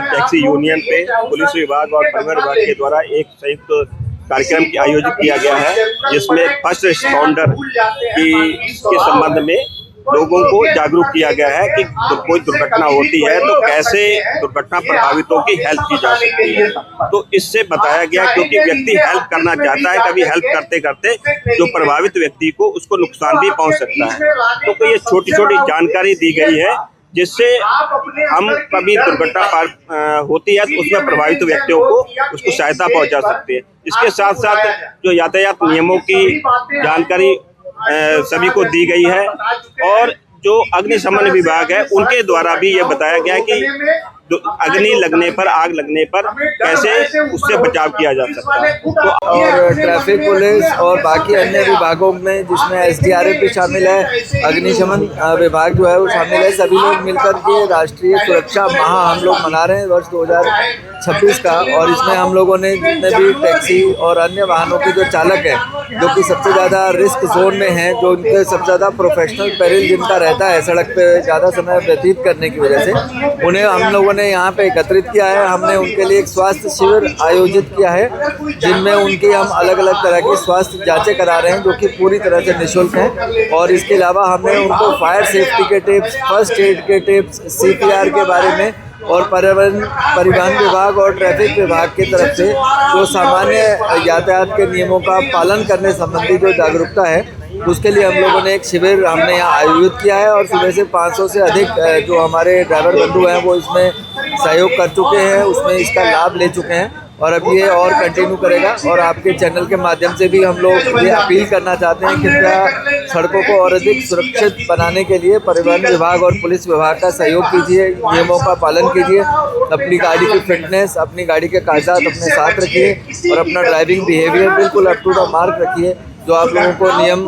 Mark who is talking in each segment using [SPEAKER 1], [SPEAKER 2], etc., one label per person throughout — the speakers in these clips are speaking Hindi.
[SPEAKER 1] टैक्सी यूनियन पे पुलिस विभाग और परिवहन विभाग के द्वारा एक संयुक्त कार्यक्रम आयोजित किया गया है, जिसमें फर्स्ट रिस्पॉन्डर के संबंध में लोगों को जागरूक किया गया है कि कोई दुर्घटना होती है तो कैसे दुर्घटना प्रभावितों की हेल्प की जा सकती है। तो इससे बताया गया, क्योंकि व्यक्ति हेल्प करना चाहता है, कभी हेल्प करते करते जो प्रभावित व्यक्ति को उसको नुकसान भी पहुंच सकता है। तो ये छोटी छोटी जानकारी दी गई है, जिससे हम कभी दुर्घटना होती है तो उसमें प्रभावित व्यक्तियों को उसको सहायता पहुंचा सकते हैं। इसके साथ साथ जो यातायात नियमों की जानकारी सभी को दी गई है, और जो अग्निशमन विभाग है उनके द्वारा भी ये बताया गया है कि अग्नि लगने पर, आग लगने पर कैसे उससे बचाव किया जा सकता है।
[SPEAKER 2] तो और ट्रैफिक पुलिस और बाकी अन्य विभागों में, जिसमें एसडीआरएफ भी शामिल है, अग्निशमन विभाग जो है वो शामिल है, सभी लोग मिलकर के राष्ट्रीय सुरक्षा माह हम लोग मना रहे हैं वर्ष 2026 का। और इसमें हम लोगों ने जितने भी टैक्सी और अन्य वाहनों के जो चालक हैं, जो कि सबसे ज़्यादा रिस्क जोन में हैं, जो उनके सबसे ज़्यादा प्रोफेशनल पेरिल जिनका रहता है सड़क पे ज़्यादा समय व्यतीत करने की वजह से, उन्हें हम लोगों ने यहाँ पे एकत्रित किया है। हमने उनके लिए एक स्वास्थ्य शिविर आयोजित किया है, जिनमें उनकी हम अलग अलग तरह की स्वास्थ्य जांचें करा रहे हैं, जो कि पूरी तरह से निःशुल्क हैं। और इसके अलावा हमने उनको फायर सेफ्टी के टिप्स, फर्स्ट एड के टिप्स, CPR के बारे में, और परिवहन विभाग और ट्रैफिक विभाग की तरफ से जो सामान्य यातायात के नियमों का पालन करने संबंधी जो जागरूकता है, उसके लिए हम लोगों ने एक शिविर हमने यहाँ आयोजित किया है। और सुबह से 500 से अधिक जो हमारे ड्राइवर बंधु हैं वो इसमें सहयोग कर चुके हैं, उसमें इसका लाभ ले चुके हैं, और अब ये और कंटिन्यू करेगा। और आपके चैनल के माध्यम से भी हम लोग ये अपील करना चाहते हैं, कृपया सड़कों को और अधिक सुरक्षित बनाने के लिए परिवहन विभाग और पुलिस विभाग का सहयोग कीजिए, नियमों का पालन कीजिए, अपनी गाड़ी की फिटनेस, अपनी गाड़ी के कागजात अपने साथ रखिए, और अपना ड्राइविंग बिहेवियर बिल्कुल अप टू द मार्क रखिए। जो आप लोगों को नियम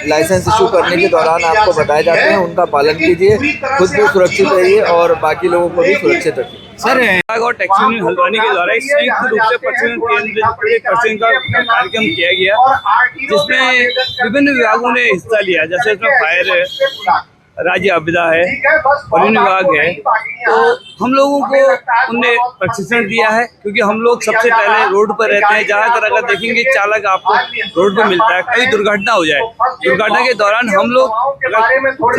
[SPEAKER 2] लाइसेंस इशू करने के दौरान आपको बताए जाते हैं, उनका पालन कीजिए, खुद भी सुरक्षित रहिए और बाकी लोगों को भी सुरक्षित रखिए।
[SPEAKER 3] सर, विभाग और टैक्सी यूनियन हल्द्वानी के द्वारा एक संयुक्त रूप से प्रशिक्षण का कार्यक्रम किया गया, जिसमें विभिन्न विभागों ने हिस्सा लिया। जैसे इसमें फायर, राज्य आपदा है, परिवहन विभाग है। तो हम लोगों को उनने प्रशिक्षण दिया है, क्योंकि हम लोग सबसे पहले रोड पर रहते हैं। ज़्यादातर अगर देखेंगे चालक आपको रोड पर मिलता है, कहीं दुर्घटना हो जाए, दुर्घटना के दौरान हम लोग अगर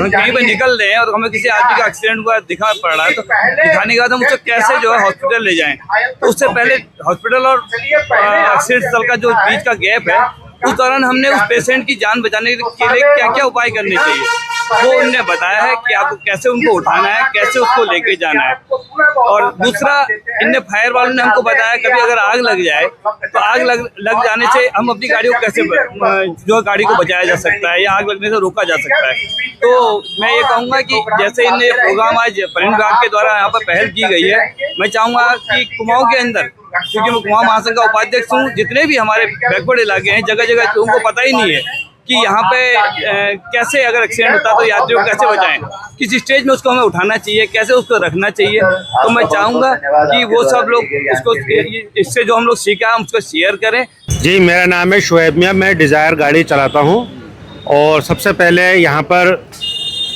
[SPEAKER 3] कहीं पर निकल रहे हैं और हमें किसी आदमी का एक्सीडेंट हुआ दिखा पड़ रहा है, तो दिखाने के बाद हम उसे कैसे जो है हॉस्पिटल ले जाएं। तो उससे पहले हॉस्पिटल और एक्सीडेंट स्थल का जो बीच का गैप है, उस दौरान हमने उस पेशेंट की जान बचाने के लिए क्या क्या उपाय करने चाहिए, वो उन्होंने बताया है कि आपको कैसे उनको उठाना है, कैसे उसको लेके जाना है। और दूसरा, इनने फायर वालों ने हमको बताया कभी अगर आग लग जाए तो आग लग जाने से हम अपनी गाड़ी को कैसे जो गाड़ी को बचाया जा सकता है, या आग लगने से रोका जा सकता है। तो मैं ये कहूँगा कि जैसे इन्हें प्रोग्राम आज परिवहन विभाग के द्वारा यहाँ पर पहल की गई है, मैं चाहूँगा कि कुमाऊँ के अंदर, क्योंकि मैं कुमाऊँ महासंघ का उपाध्यक्ष हूँ, जितने भी हमारे बैकवर्ड इलाके हैं, जगह जगह तो उनको पता ही नहीं है कि यहाँ पे कैसे अगर एक्सीडेंट होता है तो यात्रियों को कैसे बचाएं, किस स्टेज में उसको हमें उठाना चाहिए, कैसे उसको रखना चाहिए। तो मैं चाहूँगा कि वो सब लोग उसको, इससे जो हम लोग सीखा हम उसको शेयर करें।
[SPEAKER 4] जी, मेरा नाम है शुएब मियां, मैं डिज़ायर गाड़ी चलाता हूँ। और सबसे पहले यहाँ पर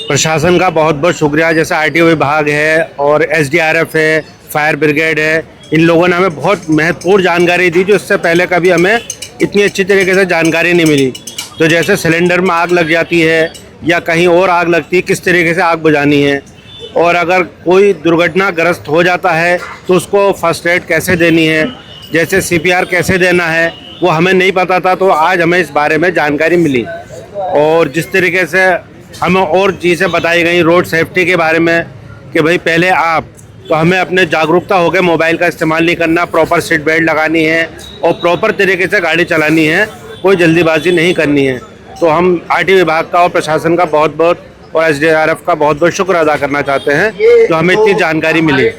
[SPEAKER 4] प्रशासन का बहुत बहुत शुक्रिया, जैसे RTO विभाग है और SDRF है, फायर ब्रिगेड है, इन लोगों ने हमें बहुत महत्वपूर्ण जानकारी दी, जो इससे पहले कभी हमें इतनी अच्छी तरीके से जानकारी नहीं मिली। तो जैसे सिलेंडर में आग लग जाती है या कहीं और आग लगती है, किस तरीके से आग बुझानी है, और अगर कोई दुर्घटनाग्रस्त हो जाता है तो उसको फर्स्ट एड कैसे देनी है, जैसे CPR कैसे देना है, वो हमें नहीं पता था। तो आज हमें इस बारे में जानकारी मिली, और जिस तरीके से हमें और चीज़ें बताई गई रोड सेफ्टी के बारे में, कि भाई पहले तो हमें अपने जागरूकता हो गए, मोबाइल का इस्तेमाल नहीं करना, प्रॉपर सीट बेल्ट लगानी है और प्रॉपर तरीके से गाड़ी चलानी है, कोई जल्दीबाजी नहीं करनी है। तो हम RTO विभाग का और प्रशासन का बहुत बहुत और SDRF का बहुत बहुत शुक्र अदा करना चाहते हैं, जो हमें इतनी जानकारी मिली।